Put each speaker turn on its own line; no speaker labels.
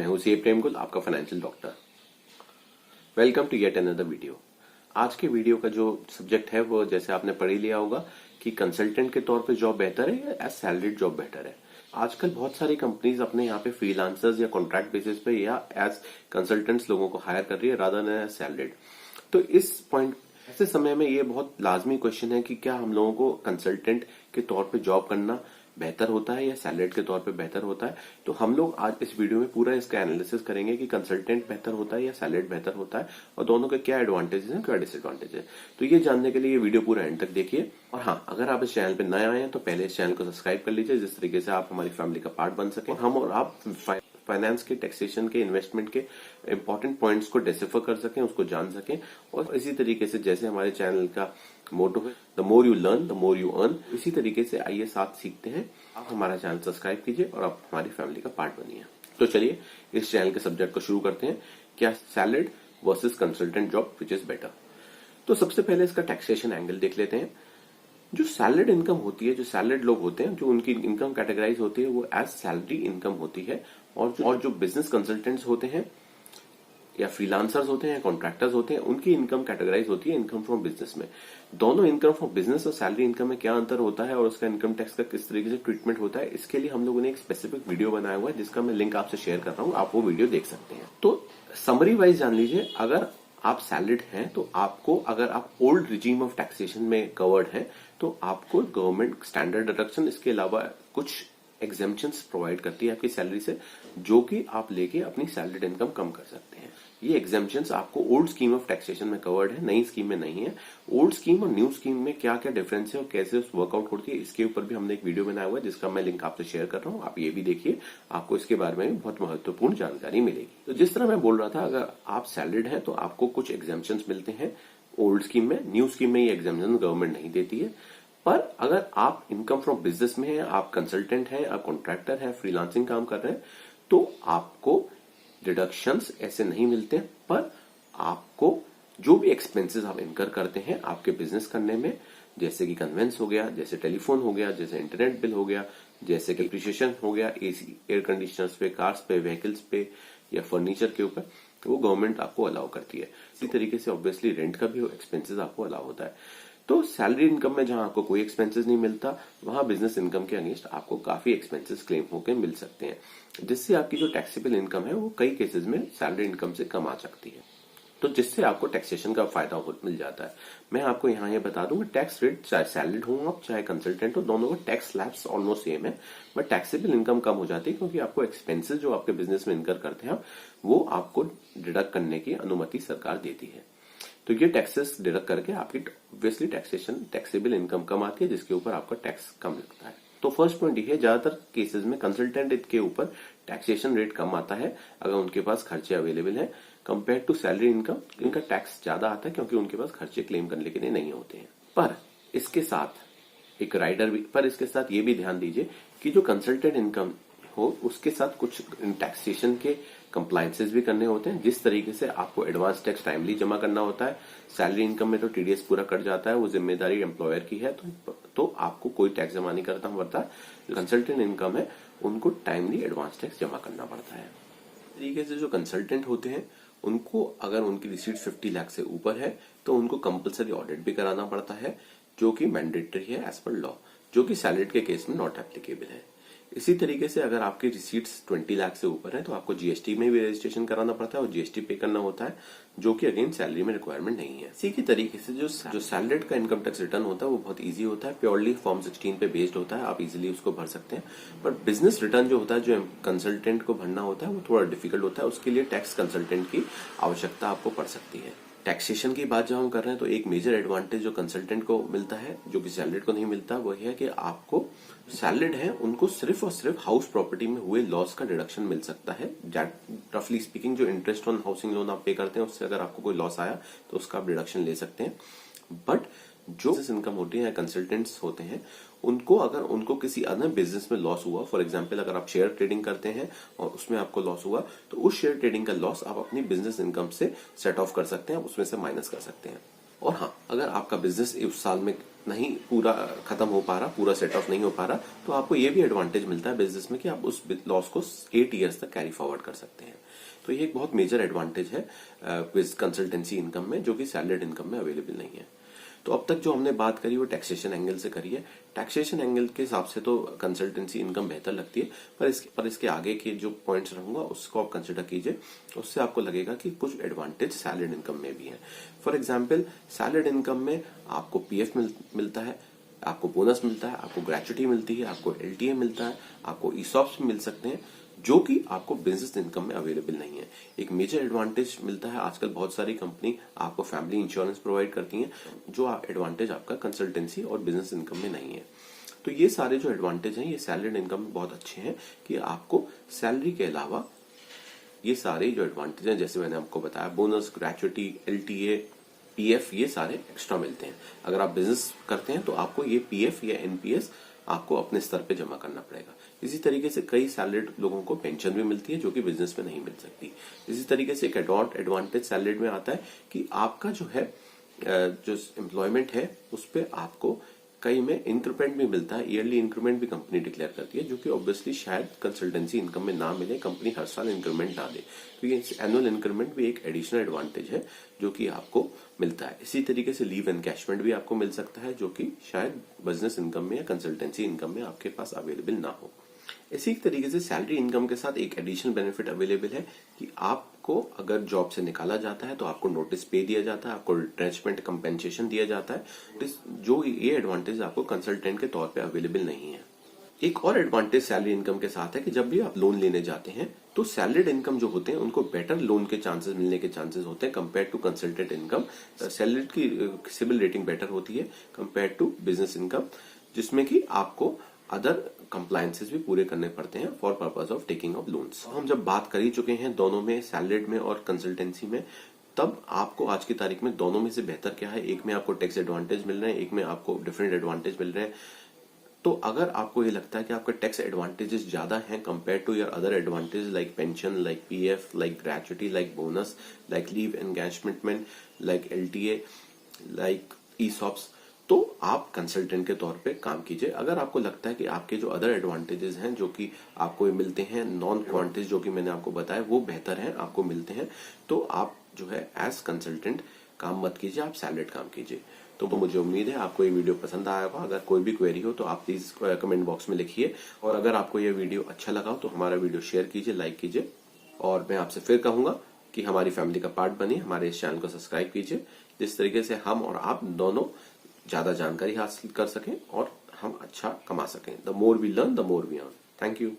हूं सीए प्रेमकुल, आपका financial doctor. Welcome to yet another video. आज के वीडियो का जो सब्जेक्ट है वो जैसे आपने पढ़ ही लिया होगा कि कंसल्टेंट के तौर पे जॉब बेहतर है या एज सैलरीड जॉब बेहतर है। आजकल बहुत सारी कंपनीज अपने यहाँ पे फ्रीलांसर्स या कॉन्ट्रैक्ट बेसिस पे या एज कंसल्टेंट्स लोगों को हायर कर रही है रादर देन एज सैलरीड। तो इस पॉइंट ऐसे समय में ये बहुत लाजमी क्वेश्चन है कि क्या हम लोगों को कंसल्टेंट के तौर पे जॉब करना बेहतर होता है या सैलरीड के तौर पे बेहतर होता है। तो हम लोग आज इस वीडियो में पूरा इसका एनालिसिस करेंगे कि कंसल्टेंट बेहतर होता है या सैलरीड बेहतर होता है और दोनों के क्या एडवांटेजेस हैं क्या डिसएडवांटेज है। तो ये जानने के लिए ये वीडियो पूरा एंड तक देखिए। और हाँ, अगर आप इस चैनल पे नए आए हैं तो पहले इस चैनल को सब्सक्राइब कर लीजिए जिस तरीके से आप हमारी फैमिली का पार्ट बन सके। हम और आप फाइनेंस के, टैक्सेशन के, इन्वेस्टमेंट के इंपॉर्टेंट पॉइंट्स को डिसिफर कर सकें, उसको जान सकें। और इसी तरीके से जैसे हमारे चैनल का मोटो है the more you learn the more you earn, इसी तरीके से आइए साथ सीखते हैं। आप हमारा चैनल सब्सक्राइब कीजिए और आप हमारी फैमिली का पार्ट बनिए। तो चलिए इस चैनल के सब्जेक्ट को शुरू करते हैं, क्या salaried versus consultant job which is better. तो सबसे पहले इसका टैक्सेशन एंगल देख लेते हैं। जो सैलरीड इनकम होती है, जो सैलरीड लोग होते हैं, जो उनकी इनकम कैटेगराइज होती है वो एज सैलरी इनकम होती है। और जो बिजनेस कंसल्टेंट्स होते हैं या फ्रीलांसर्स होते हैं, कॉन्ट्रैक्टर्स होते हैं, उनकी इनकम कैटेगराइज होती है इनकम फ्रॉम बिजनेस में। दोनों इनकम फ्रॉम बिजनेस और सैलरी इनकम में क्या अंतर होता है और उसका इनकम टैक्स का किस तरीके से ट्रीटमेंट होता है, इसके लिए हम लोगों ने एक स्पेसिफिक वीडियो बनाया हुआ है जिसका मैं लिंक आपसे शेयर कर रहा हूं, आप वो वीडियो देख सकते हैं। तो समरी वाइज जान लीजिए, अगर आप सैलरीड हैं तो आपको, अगर आप ओल्ड रिजीम ऑफ टैक्सेशन में कवर्ड हैं तो आपको गवर्नमेंट स्टैंडर्ड डिडक्शन, इसके अलावा कुछ एग्जेम्पशंस प्रोवाइड करती है आपकी सैलरी से, जो कि आप लेके अपनी सैलरीड इनकम कम कर सकते हैं। ये एग्जेम्पशंस आपको ओल्ड स्कीम ऑफ टैक्सेशन में कवर्ड है, नई स्कीम में नहीं है। ओल्ड स्कीम और न्यू स्कीम में क्या क्या डिफरेंस है और कैसे वर्कआउट होती है, इसके ऊपर भी हमने एक वीडियो बनाया हुआ है जिसका मैं लिंक आपसे शेयर कर रहा हूं, आप ये भी देखिए, आपको इसके बारे में भी बहुत महत्वपूर्ण जानकारी मिलेगी। तो जिस तरह मैं बोल रहा था, अगर आप सैलरीड हैं तो आपको कुछ एग्जेम्पशंस मिलते हैं ओल्ड स्कीम में, न्यू स्कीम में ये एग्जेम्पशन गवर्नमेंट नहीं देती है। पर अगर आप इनकम फ्रॉम बिजनेस में हैं, आप कंसल्टेंट हैं, आप कॉन्ट्रैक्टर हैं, फ्रीलांसिंग काम कर रहे हैं, तो आपको डिडक्शंस ऐसे नहीं मिलते। पर आपको जो भी एक्सपेंसेस आप इनकर करते हैं आपके बिजनेस करने में, जैसे कि कन्वेंस हो गया, जैसे टेलीफोन हो गया, जैसे इंटरनेट बिल हो गया, जैसे कि डिप्रिसिएशन हो गया, एसी, एयर कंडीशनर्स पे, कार्स पे, व्हीकल्स पे या फर्नीचर के ऊपर, तो वो गवर्नमेंट आपको अलाउ करती है। इसी तरीके से ऑब्वियसली रेंट का भी एक्सपेंसेस आपको अलाउ होता है। तो सैलरी इनकम में जहां आपको कोई एक्सपेंसेस नहीं मिलता, वहां बिजनेस इनकम के अगेंस्ट आपको काफी एक्सपेंसेस क्लेम होकर मिल सकते हैं, जिससे आपकी जो टैक्सेबल इनकम है वो कई केसेस में सैलरी इनकम से कम आ सकती है, तो जिससे आपको टैक्सेशन का फायदा मिल जाता है। मैं आपको यहाँ ये बता दूं कि टैक्स रेट चाहे सैलरीड हो आप चाहे कंसल्टेंट हो, दोनों का टैक्स स्लैब्स ऑलमोस्ट सेम है, बट टैक्सेबल इनकम कम हो जाती है क्योंकि आपको एक्सपेंसेस जो आपके बिजनेस में इनकर करते हैं वो आपको डिडक्ट करने की अनुमति सरकार देती है। तो ये टैक्सेस डिडक्ट करके आपकी ऑब्वियसली टैक्सेबल इनकम कम आती है, जिसके ऊपर आपका टैक्स कम लगता है। तो फर्स्ट पॉइंट ये है, ज्यादातर केसेस में कंसल्टेंट के ऊपर टैक्सेशन रेट कम आता है अगर उनके पास खर्चे अवेलेबल हैं, कंपेयर टू सैलरी इनकम इनका टैक्स ज्यादा आता है क्योंकि उनके पास खर्चे क्लेम करने के लिए नहीं होते हैं। पर इसके साथ एक राइडर भी, पर इसके साथ ये भी ध्यान दीजिए कि जो कंसल्टेंट इनकम हो उसके साथ कुछ टैक्सेशन के कंप्लायंसेस भी करने होते हैं, जिस तरीके से आपको एडवांस टैक्स टाइमली जमा करना होता है। सैलरी इनकम में तो टीडीएस पूरा कट जाता है, वो जिम्मेदारी एम्प्लॉयर की है, तो आपको कोई टैक्स जमा नहीं करना पड़ता। कंसल्टेंट इनकम है उनको टाइमली एडवांस टैक्स जमा करना पड़ता है। तरीके से जो कंसल्टेंट होते हैं उनको, अगर उनकी रिसीट 50 लाख से ऊपर है तो उनको कंपलसरी ऑडिट भी कराना पड़ता है, जो कि मैंडेटरी है एज पर लॉ, जो कि सैलरीड के केस में नॉट एप्लीकेबल है। इसी तरीके से अगर आपकी रिसीट्स 20 लाख से ऊपर है तो आपको जीएसटी में भी रजिस्ट्रेशन कराना पड़ता है और जीएसटी पे करना होता है, जो कि अगेन सैलरी में रिक्वायरमेंट नहीं है। इसी की तरीके से जो सैलरीड का इनकम टैक्स रिटर्न होता है वो बहुत इजी होता है, प्योरली फॉर्म 16 पे बेस्ड होता है, आप इजीली उसको भर सकते हैं। पर बिजनेस रिटर्न जो होता है, जो कंसल्टेंट को भरना होता है, वो थोड़ा डिफिकल्ट होता है, उसके लिए टैक्स कंसल्टेंट की आवश्यकता आपको पड़ सकती है। टैक्सेशन की बात जब हम कर रहे हैं तो एक मेजर एडवांटेज जो कंसल्टेंट को मिलता है, जो कि सैलरीड को नहीं मिलता, वो है कि आपको सैलरीड है उनको सिर्फ और सिर्फ हाउस प्रॉपर्टी में हुए लॉस का डिडक्शन मिल सकता है। रफली स्पीकिंग, जो इंटरेस्ट ऑन हाउसिंग लोन आप पे करते हैं उससे अगर आपको कोई लॉस आया तो उसका आप डिडक्शन ले सकते हैं। बट जो इनकम होती है, कंसल्टेंट्स होते हैं, उनको अगर उनको किसी अन्य बिजनेस में लॉस हुआ, फॉर एग्जांपल अगर आप शेयर ट्रेडिंग करते हैं और उसमें आपको लॉस हुआ, तो उस शेयर ट्रेडिंग का लॉस आप अपनी बिजनेस इनकम से सेट ऑफ कर सकते हैं, उसमें से माइनस कर सकते हैं। और हाँ, अगर आपका बिजनेस उस साल में नहीं पूरा खत्म हो पा रहा, पूरा सेट ऑफ नहीं हो पा रहा, तो आपको ये भी एडवांटेज मिलता है बिजनेस में कि आप उस लॉस को 8 ईयर्स तक कैरी फॉरवर्ड कर सकते हैं। तो ये एक बहुत मेजर एडवांटेज है कंसल्टेंसी इनकम में, जो कि सैलरीड इनकम में अवेलेबल नहीं है। तो अब तक जो हमने बात करी वो टैक्सेशन एंगल से करी है। टैक्सेशन एंगल के हिसाब से तो कंसल्टेंसी इनकम बेहतर लगती है, पर इसके आगे के जो पॉइंट्स रहूंगा उसको आप कंसिडर कीजिए, उससे आपको लगेगा कि कुछ एडवांटेज सैलरीड इनकम में भी है। फॉर एग्जाम्पल, सैलरीड इनकम में आपको पीएफ मिलता है, आपको बोनस मिलता है, आपको ग्रेच्युटी मिलती है, आपको एलटीए मिलता है, आपको ईसॉप्स मिल सकते हैं, जो कि आपको बिजनेस इनकम में अवेलेबल नहीं है। एक मेजर एडवांटेज मिलता है, आजकल बहुत सारी कंपनी आपको फैमिली इंश्योरेंस प्रोवाइड करती हैं, जो एडवांटेज आपका कंसल्टेंसी और बिजनेस इनकम में नहीं है। तो ये सारे जो एडवांटेज हैं ये सैलरीड इनकम में बहुत अच्छे हैं कि आपको सैलरी के अलावा ये सारे जो एडवांटेज हैं, जैसे मैंने आपको बताया, बोनस, ग्रेच्युटी, एलटीए, पीएफ, ये सारे एक्स्ट्रा मिलते हैं। अगर आप बिजनेस करते हैं तो आपको ये पीएफ या एनपीएस आपको अपने स्तर पे जमा करना पड़ेगा। इसी तरीके से कई सैलरीड लोगों को पेंशन भी मिलती है, जो कि बिजनेस में नहीं मिल सकती। इसी तरीके से एक एडवांटेज सैलरीड में आता है कि आपका जो है जो एम्प्लॉयमेंट है उस पर आपको कई में इंक्रीमेंट भी मिलता है, ईयरली इंक्रीमेंट भी कंपनी डिक्लेयर करती है, जो कि ऑब्वियसली शायद कंसल्टेंसी इनकम में ना मिले, कंपनी हर साल इंक्रीमेंट ना दे। तो ये एनुअल इंक्रीमेंट भी एक एडिशनल एडवांटेज है जो कि आपको मिलता है। इसी तरीके से लीव एनकैशमेंट भी आपको मिल सकता है, जो कि शायद बिजनेस इनकम में या कंसल्टेंसी इनकम में आपके पास अवेलेबल ना हो। इसी तरीके से सैलरी इनकम के साथ एक एडिशनल बेनिफिट अवेलेबल है कि आपको अगर जॉब से निकाला जाता है तो आपको नोटिस पे दिया जाता है, आपको रिट्रेंचमेंट कंपेंसेशन दिया जाता है, जो ये एडवांटेज आपको कंसल्टेंट के तौर पे अवेलेबल नहीं है। एक और एडवांटेज सैलरी इनकम के साथ है कि जब भी आप लोन लेने जाते हैं तो सैलरीड इनकम जो होते हैं उनको बेटर लोन के चांसेस मिलने के चांसेस होते हैं compare to consultant income. Salaried की सिबिल रेटिंग बेटर होती है कंपेयर टू बिजनेस इनकम, जिसमें कि आपको अदर कंप्लायंसेस भी पूरे करने पड़ते हैं for purpose of taking of loans. हम जब बात कर ही चुके हैं दोनों में, सैलरीड में और कंसल्टेंसी में, तब आपको आज की तारीख में दोनों में से बेहतर क्या है? एक में आपको टैक्स एडवांटेज मिल रहे हैं, एक में आपको डिफरेंट एडवांटेज मिल रहे हैं। तो अगर आपको ये लगता है कि आपके टैक्स एडवांटेजेस ज्यादा हैं compare to your other advantage like pension, like PF, like gratuity, like bonus, like leave engagement, like LTA, like ESOPs, तो आप कंसल्टेंट के तौर पे काम कीजिए। अगर आपको लगता है कि आपके जो अदर एडवांटेजेस हैं जो कि आपको मिलते हैं, नॉन क्वांटिटीज जो कि मैंने आपको बताया वो बेहतर हैं, आपको मिलते हैं, तो आप जो है एज कंसल्टेंट काम मत कीजिए, आप सैलरीड काम कीजिए। तो मुझे उम्मीद है आपको ये वीडियो पसंद आया होगा। अगर कोई भी क्वेरी हो तो आप प्लीज कमेंट बॉक्स में लिखिए, और अगर आपको ये वीडियो अच्छा लगा हो तो हमारा वीडियो शेयर कीजिए, लाइक कीजिए, और मैं आपसे फिर कहूंगा कि हमारी फैमिली का पार्ट बनिए, हमारे इस चैनल को सब्सक्राइब कीजिए, जिस तरीके से हम और आप दोनों ज्यादा जानकारी हासिल कर सकें और हम अच्छा कमा सकें। The more we learn the more we earn. Thank you.